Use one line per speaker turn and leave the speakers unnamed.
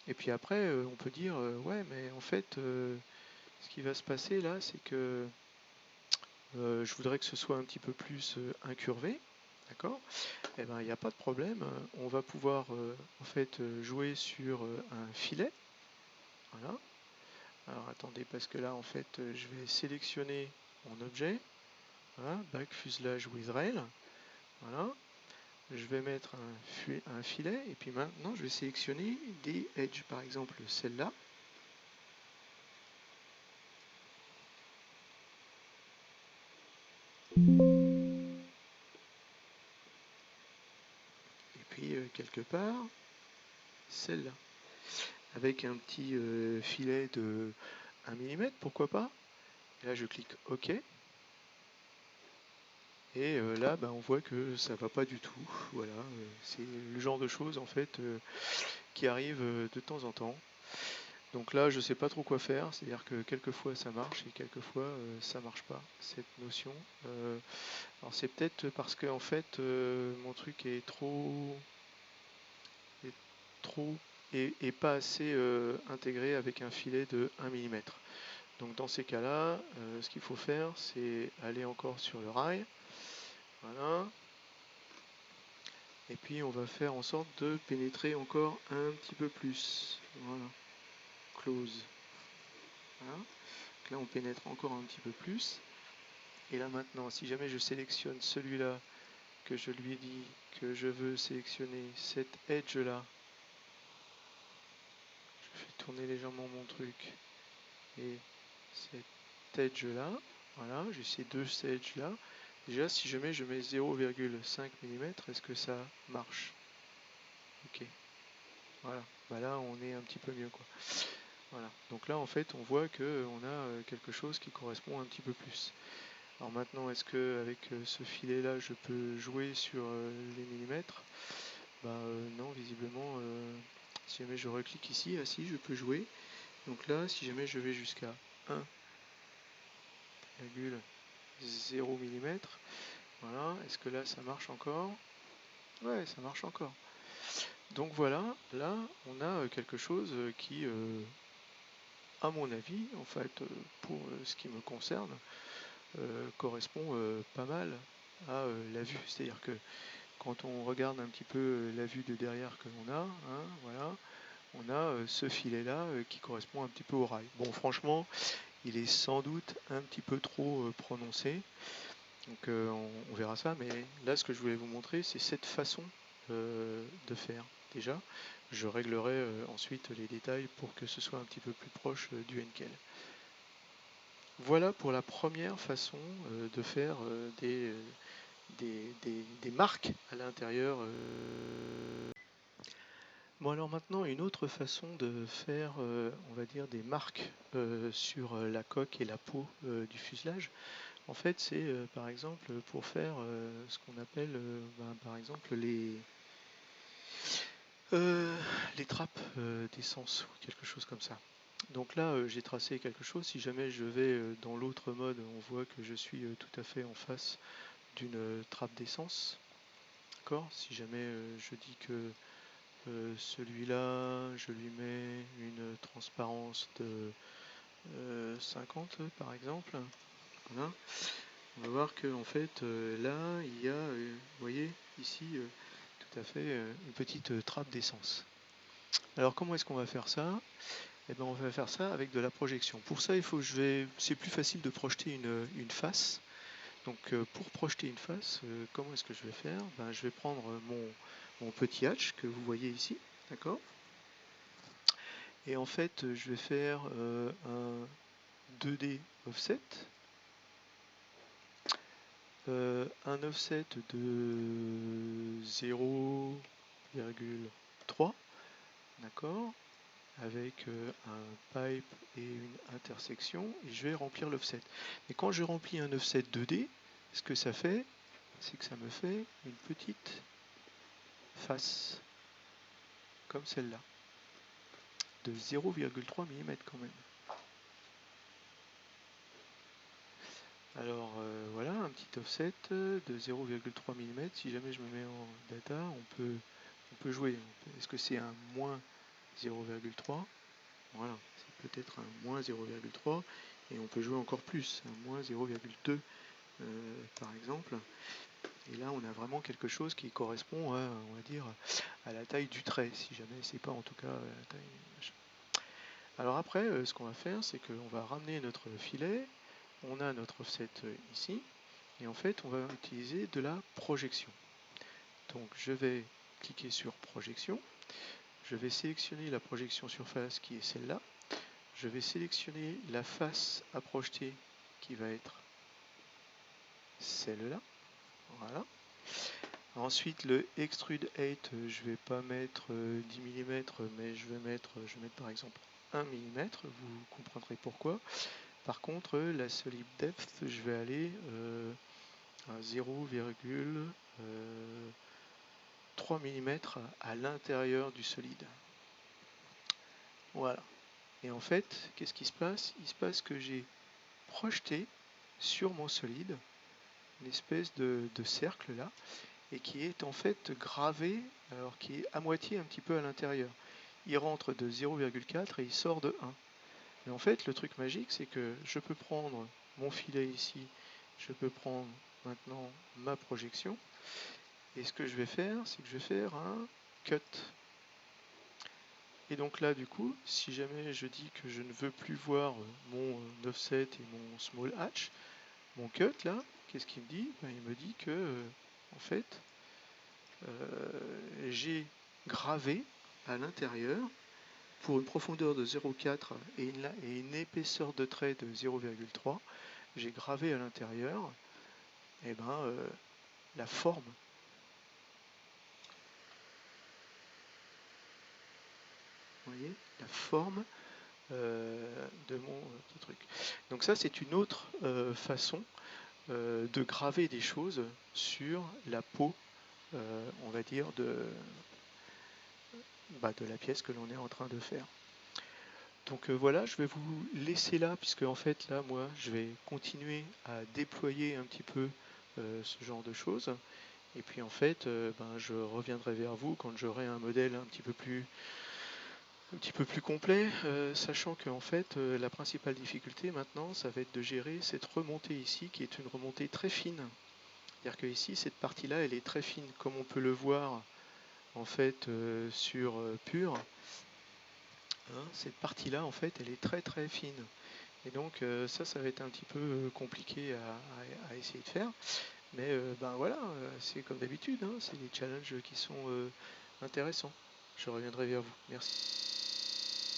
Et puis après, on peut dire, ouais, mais en fait, ce qui va se passer là, c'est que je voudrais que ce soit un petit peu plus incurvé, d'accord? Eh ben, il n'y a pas de problème. On va pouvoir en fait jouer sur un filet. Voilà. Alors attendez, parce que là, en fait, je vais sélectionner mon objet. Voilà, back fuselage with rail. Voilà. Je vais mettre un filet et puis maintenant je vais sélectionner des edges, par exemple celle-là. Et puis quelque part celle-là. Avec un petit filet de 1 mm, pourquoi pas. Et là je clique OK. Et là on voit que ça va pas du tout. Voilà, c'est le genre de choses en fait qui arrive de temps en temps. Donc là, je ne sais pas trop quoi faire, c'est-à-dire que quelquefois ça marche et quelquefois ça marche pas, cette notion. Alors c'est peut-être parce que en fait mon truc est trop et pas assez intégré avec un filet de 1 mm. Donc dans ces cas-là, ce qu'il faut faire, c'est aller encore sur le rail. Voilà. Et puis on va faire en sorte de pénétrer encore un petit peu plus. Voilà. Close. Voilà. Donc là on pénètre encore un petit peu plus. Et là maintenant, si jamais je sélectionne celui-là, que je lui ai dit que je veux sélectionner cet edge là, je fais tourner légèrement mon truc et cet edge là, voilà, j'ai ces deux edges là. Déjà, si jamais je mets 0,5 mm, est-ce que ça marche? Ok, voilà, bah là on est un petit peu mieux quoi. Voilà, donc là en fait on voit que on a quelque chose qui correspond un petit peu plus. Alors maintenant, est-ce que avec ce filet là je peux jouer sur les millimètres? Bah non, visiblement, si jamais je reclique ici, ah si, je peux jouer. Donc là, si jamais je vais jusqu'à 1,0 mm, voilà, est-ce que là ça marche encore? Ouais, ça marche encore. Donc voilà, là on a quelque chose qui, à mon avis, en fait, pour ce qui me concerne, correspond pas mal à la vue. C'est-à-dire que quand on regarde un petit peu la vue de derrière que l'on a, hein, voilà, on a ce filet-là qui correspond un petit peu au rail. Bon, franchement, il est sans doute un petit peu trop prononcé, donc on verra ça, mais là, ce que je voulais vous montrer, c'est cette façon de faire. Déjà, je réglerai ensuite les détails pour que ce soit un petit peu plus proche du Henkel. Voilà pour la première façon de faire des marques à l'intérieur. Bon alors maintenant une autre façon de faire on va dire des marques sur la coque et la peau du fuselage. En fait c'est par exemple pour faire ce qu'on appelle par exemple les trappes d'essence ou quelque chose comme ça. Donc là j'ai tracé quelque chose. Si jamais je vais dans l'autre mode, on voit que je suis tout à fait en face d'une trappe d'essence. D'accord. Si jamais je dis que celui-là, je lui mets une transparence de 50 par exemple. Voilà. On va voir que en fait là il y a, vous voyez ici tout à fait une petite trappe d'essence. Alors comment est-ce qu'on va faire ça? Eh bien on va faire ça avec de la projection. Pour ça il faut que c'est plus facile de projeter une face. Donc pour projeter une face, comment est-ce que je vais faire? Ben, je vais prendre mon petit hatch que vous voyez ici, d'accord? Et en fait, je vais faire un 2D offset, un offset de 0,3, d'accord, avec un pipe et une intersection, et je vais remplir l'offset. Et quand je remplis un offset 2D, ce que ça fait, c'est que ça me fait une petite face, comme celle-là, de 0,3 mm quand même. Alors voilà, un petit offset de 0,3 mm. Si jamais je me mets en data, on peut jouer. Est-ce que c'est un moins 0,3. Voilà, c'est peut-être un moins 0,3 et on peut jouer encore plus, un moins 0,2 par exemple. Et là, on a vraiment quelque chose qui correspond à, on va dire, à la taille du trait, si jamais c'est pas en tout cas la taille. Machin. Alors après, ce qu'on va faire, c'est qu'on va ramener notre filet. On a notre offset ici, et en fait, on va utiliser de la projection. Donc, je vais cliquer sur projection. Je vais sélectionner la projection surface qui est celle-là. Je vais sélectionner la face à projeter qui va être celle-là. Voilà. Ensuite, le extrude 8, je vais pas mettre 10 mm, mais je vais mettre par exemple 1 mm. Vous comprendrez pourquoi. Par contre, la solid depth, je vais aller à 0,3 mm à l'intérieur du solide. Voilà. Et en fait, qu'est-ce qui se passe? Il se passe que j'ai projeté sur mon solide une espèce de cercle là, et qui est en fait gravé, alors qui est à moitié un petit peu à l'intérieur. Il rentre de 0,4 et il sort de 1. Mais en fait, le truc magique, c'est que je peux prendre mon filet ici, je peux prendre maintenant ma projection, et ce que je vais faire, c'est que je vais faire un cut. Et donc là, du coup, si jamais je dis que je ne veux plus voir mon offset et mon small hatch, mon cut là, qu'est-ce qu'il me dit? Ben, il me dit que, en fait, j'ai gravé à l'intérieur pour une profondeur de 0,4 et une épaisseur de trait de 0,3. J'ai gravé à l'intérieur la forme. Vous voyez, la forme de mon truc. Donc ça, c'est une autre façon de graver des choses sur la peau, on va dire, de la pièce que l'on est en train de faire. Donc voilà, je vais vous laisser là, puisque en fait là, moi, je vais continuer à déployer un petit peu ce genre de choses. Et puis en fait, je reviendrai vers vous quand j'aurai un modèle un petit peu plus complet, sachant que en fait, la principale difficulté maintenant, ça va être de gérer cette remontée ici, qui est une remontée très fine. C'est-à-dire que ici, cette partie-là, elle est très fine, comme on peut le voir en fait sur Pure. Hein, cette partie-là, en fait, elle est très très fine. Et donc ça va être un petit peu compliqué à essayer de faire. Mais voilà, c'est comme d'habitude, hein, c'est des challenges qui sont intéressants. Je reviendrai vers vous. Merci.